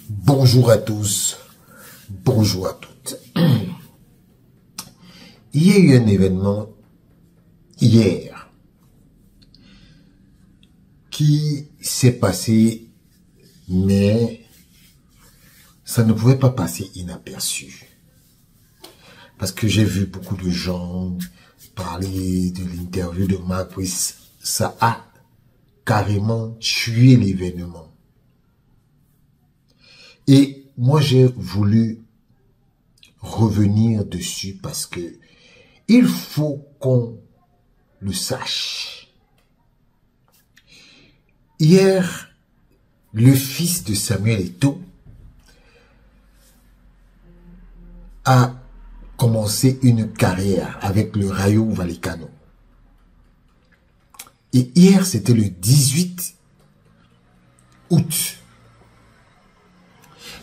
Bonjour à tous, bonjour à toutes. Il y a eu un événement hier qui s'est passé, mais ça ne pouvait pas passer inaperçu. Parce que j'ai vu beaucoup de gens parler de l'interview de Mark Wyss. Ça a carrément tué l'événement. Et moi, j'ai voulu revenir dessus parce que il faut qu'on le sache. Hier, le fils de Samuel Eto'o a commencé une carrière avec le Rayo Vallecano. Et hier, c'était le 18 août.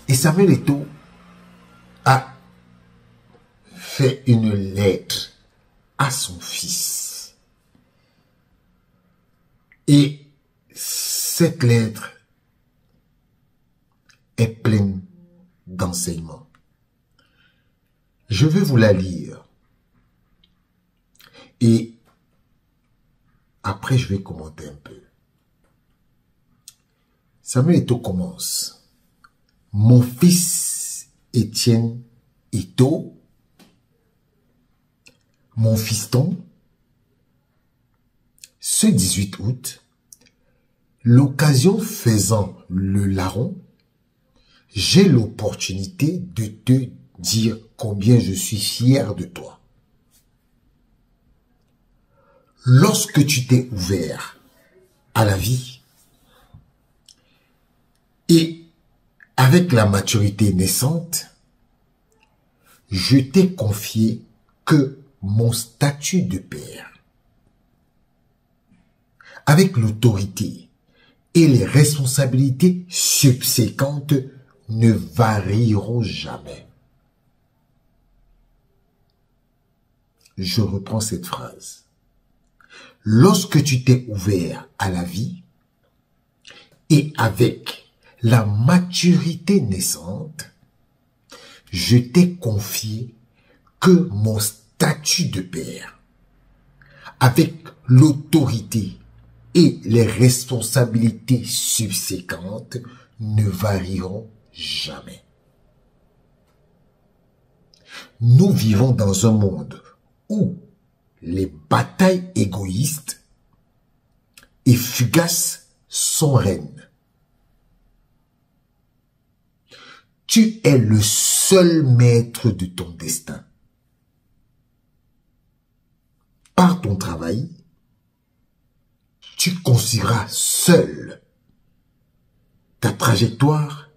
Et Samuel Eto'o a fait une lettre à son fils. Et cette lettre est pleine d'enseignements. Je vais vous la lire. Et après, je vais commenter un peu. Samuel Eto'o commence. Mon fils Étienne Eto'o, mon fiston, ce 18 août, l'occasion faisant le larron, j'ai l'opportunité de te dire combien je suis fier de toi. Lorsque tu t'es ouvert à la vie et avec la maturité naissante, je t'ai confié que mon statut de père, avec l'autorité et les responsabilités subséquentes, ne varieront jamais. Je reprends cette phrase. Lorsque tu t'es ouvert à la vie et avec la maturité naissante, je t'ai confié que mon statut de père, avec l'autorité et les responsabilités subséquentes, ne varieront jamais. Nous vivons dans un monde où les batailles égoïstes et fugaces sont reines. Tu es le seul maître de ton destin. Par ton travail, tu construiras seul ta trajectoire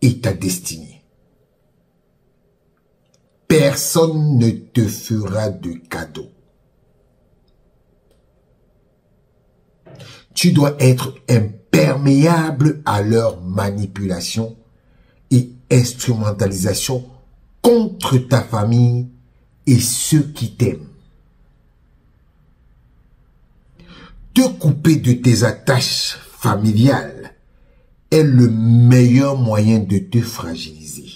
et ta destinée. Personne ne te fera de cadeau. Tu dois être imperméable à leur manipulation et instrumentalisation contre ta famille et ceux qui t'aiment. Te couper de tes attaches familiales est le meilleur moyen de te fragiliser.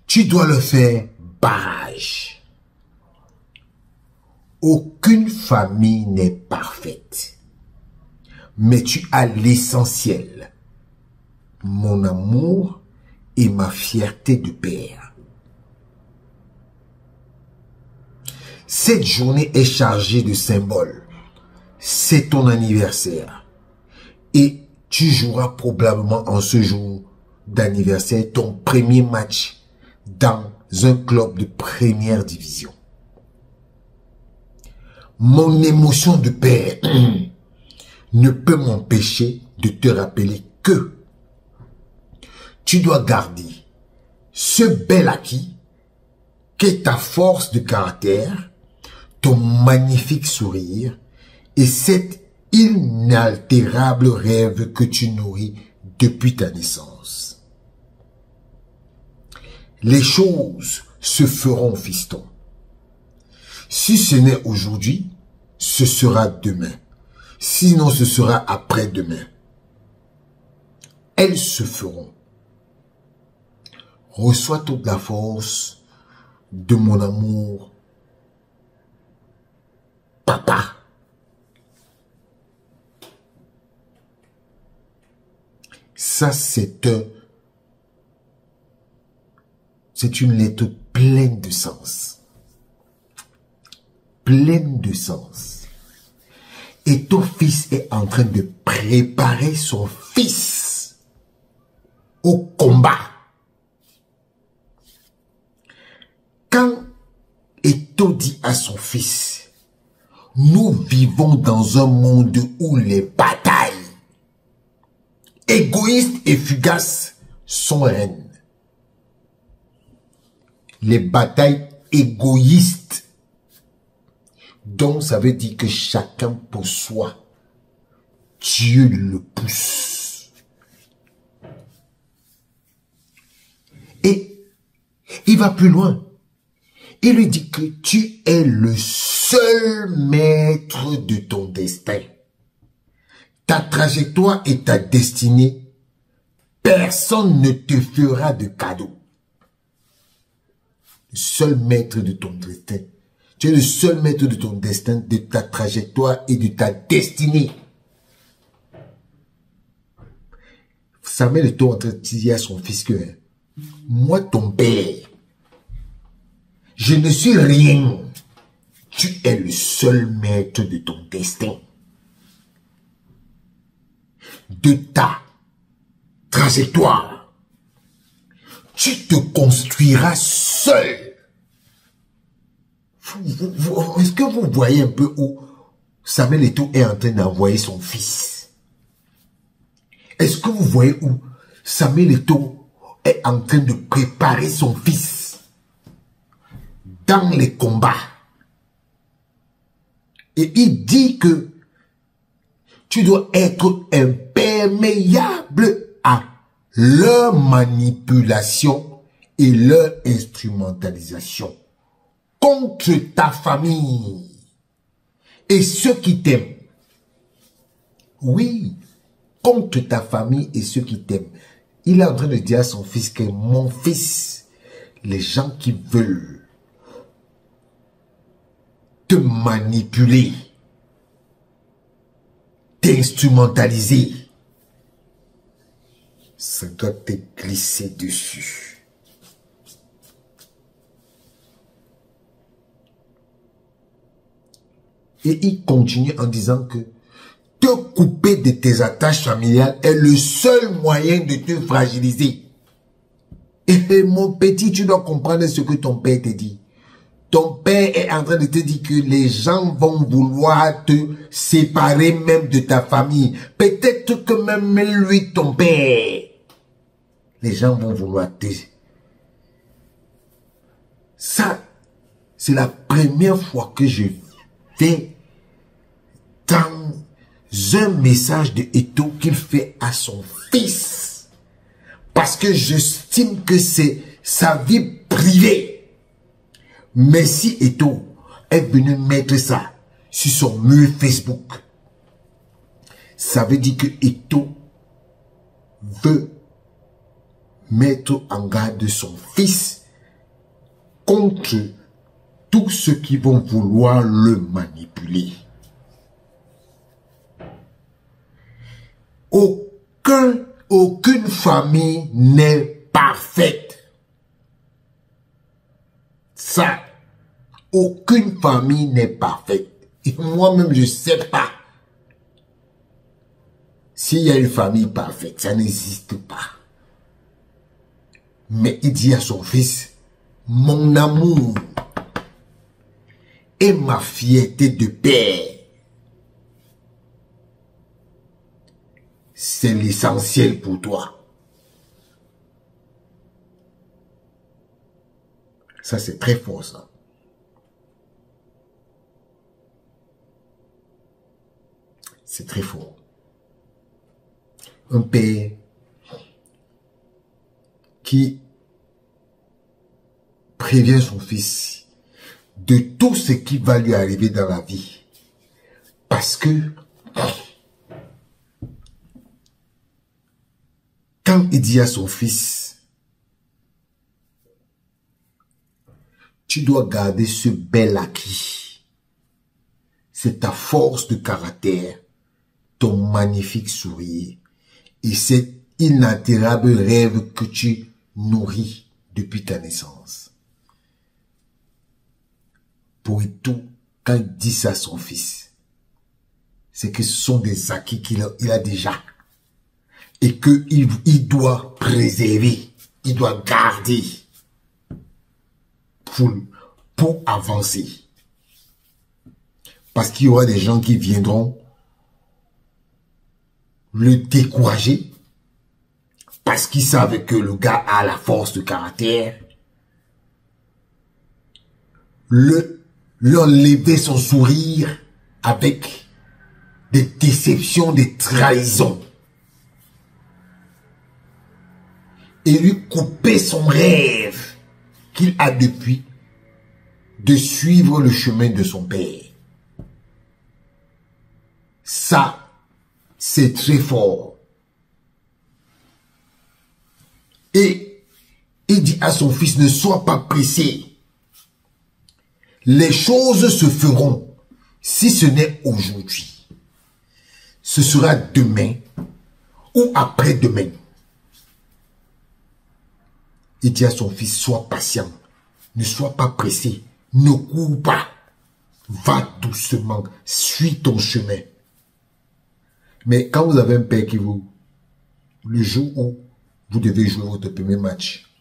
Tu dois le faire barrage. Aucune famille n'est parfaite. Mais tu as l'essentiel, mon amour et ma fierté de père. Cette journée est chargée de symboles. C'est ton anniversaire. Et tu joueras probablement en ce jour d'anniversaire ton premier match dans un club de première division. Mon émotion de père ne peut m'empêcher de te rappeler que tu dois garder ce bel acquis qu'est ta force de caractère, ton magnifique sourire et cet inaltérable rêve que tu nourris depuis ta naissance. Les choses se feront, fiston. Si ce n'est aujourd'hui, ce sera demain. Sinon, ce sera après-demain. Elles se feront. Reçois toute la force de mon amour, papa. Ça, c'est une lettre pleine de sens. Pleine de sens. Et ton fils est en train de préparer son fils au combat. Quand Eto dit à son fils, nous vivons dans un monde où les batailles égoïstes et fugaces sont reines. Les batailles égoïstes. Donc ça veut dire que chacun pour soi. Dieu le pousse. Et il va plus loin. Il lui dit que tu es le seul maître de ton destin. Ta trajectoire et ta destinée, personne ne te fera de cadeau. Le seul maître de ton destin. Tu es le seul maître de ton destin, de ta trajectoire et de ta destinée. Samuel est en train de dire à son fils que moi, ton père, je ne suis rien. Tu es le seul maître de ton destin. De ta trajectoire. Tu te construiras seul. Est-ce que vous voyez un peu où Samuel Eto'o est en train d'envoyer son fils? Est-ce que vous voyez où Samuel Eto'o est en train de préparer son fils dans les combats? Et il dit que tu dois être imperméable à leur manipulation et leur instrumentalisation contre ta famille et ceux qui t'aiment. Oui, contre ta famille et ceux qui t'aiment. Il est en train de dire à son fils que mon fils, les gens qui veulent te manipuler, t'instrumentaliser, ça doit te glisser dessus. Et il continue en disant que te couper de tes attaches familiales est le seul moyen de te fragiliser. Et mon petit, tu dois comprendre ce que ton père te dit. Ton père est en train de te dire que les gens vont vouloir te séparer même de ta famille. Peut-être que même lui, ton père, les gens vont vouloir te... Ça, c'est la première fois que je vais dans un message de Eto'o qu'il fait à son fils. Parce que j'estime que c'est sa vie privée. Mais si Eto'o est venu mettre ça sur son mur Facebook, ça veut dire que Eto'o veut mettre en garde son fils contre tous ceux qui vont vouloir le manipuler. Aucune famille n'est parfaite. Ça, aucune famille n'est parfaite. Et moi-même, je ne sais pas s'il y a une famille parfaite. Ça n'existe pas. Mais il dit à son fils, mon amour et ma fierté de père, c'est l'essentiel pour toi. Ça, c'est très fort, ça. C'est très fort. Un père qui prévient son fils de tout ce qui va lui arriver dans la vie. Parce que Quand il dit à son fils, tu dois garder ce bel acquis. C'est ta force de caractère, ton magnifique sourire et cet inaltérable rêve que tu nourris depuis ta naissance. Pour tout, quand il dit ça à son fils, c'est que ce sont des acquis qu'il a déjà et qu'il doit préserver, il doit garder pour avancer. Parce qu'il y aura des gens qui viendront le décourager parce qu'ils savent que le gars a la force de caractère, leur lever son sourire avec des déceptions, des trahisons et lui couper son rêve qu'il a depuis de suivre le chemin de son père. Ça, c'est très fort. Et il dit à son fils, ne sois pas pressé. Les choses se feront. Si ce n'est aujourd'hui, ce sera demain ou après-demain. Il dit à son fils, sois patient, ne sois pas pressé, ne cours pas, va doucement, suis ton chemin. Mais quand vous avez un père qui vous, le jour où vous devez jouer votre premier match,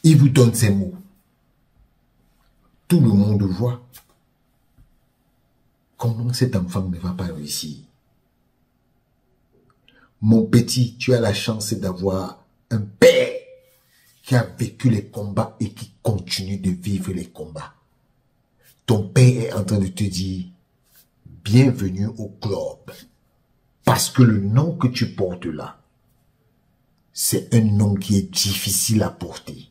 il vous donne ces mots. Tout le monde voit comment cet enfant ne va pas réussir. Mon petit, tu as la chance d'avoir un père qui a vécu les combats et qui continue de vivre les combats. Ton père est en train de te dire, bienvenue au club. Parce que le nom que tu portes là, c'est un nom qui est difficile à porter.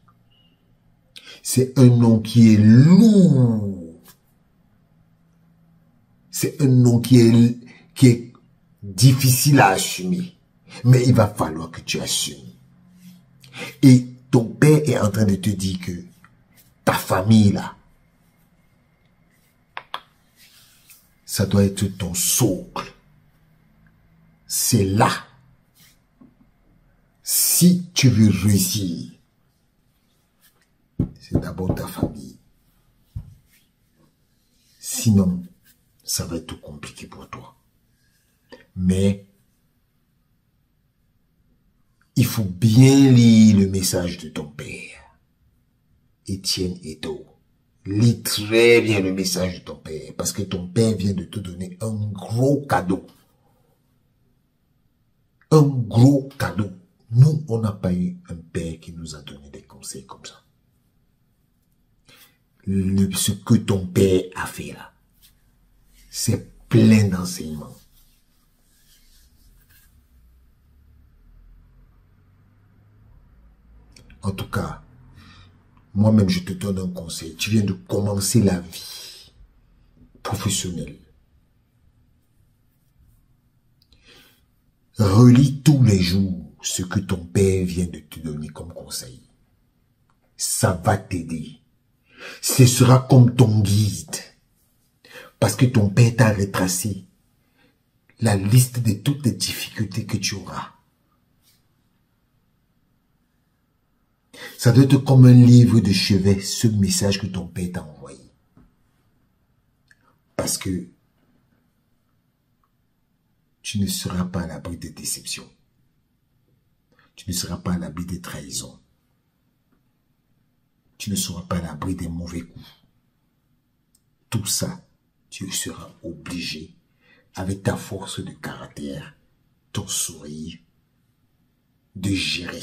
C'est un nom qui est lourd. C'est un nom qui est difficile à assumer. Mais il va falloir que tu assumes. Et ton père est en train de te dire que ta famille là, ça doit être ton socle. C'est là. Si tu veux réussir, c'est d'abord ta famille. Sinon, ça va être compliqué pour toi. Mais, il faut bien lire le message de ton père. Étienne Edo. Lis très bien le message de ton père. Parce que ton père vient de te donner un gros cadeau. Un gros cadeau. Nous, on n'a pas eu un père qui nous a donné des conseils comme ça. Ce que ton père a fait là, c'est plein d'enseignements. En tout cas, moi-même, je te donne un conseil. Tu viens de commencer la vie professionnelle. Relis tous les jours ce que ton père vient de te donner comme conseil. Ça va t'aider. Ce sera comme ton guide. Parce que ton père t'a retracé la liste de toutes les difficultés que tu auras. Ça doit être comme un livre de chevet, ce message que ton père t'a envoyé. Parce que tu ne seras pas à l'abri de déception. Tu ne seras pas à l'abri de trahison. Tu ne seras pas à l'abri des mauvais coups. Tout ça, tu seras obligé, avec ta force de caractère, ton sourire, de gérer.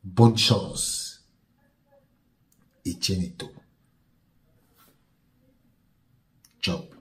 Bonne chance, Étienne Edo. Ciao.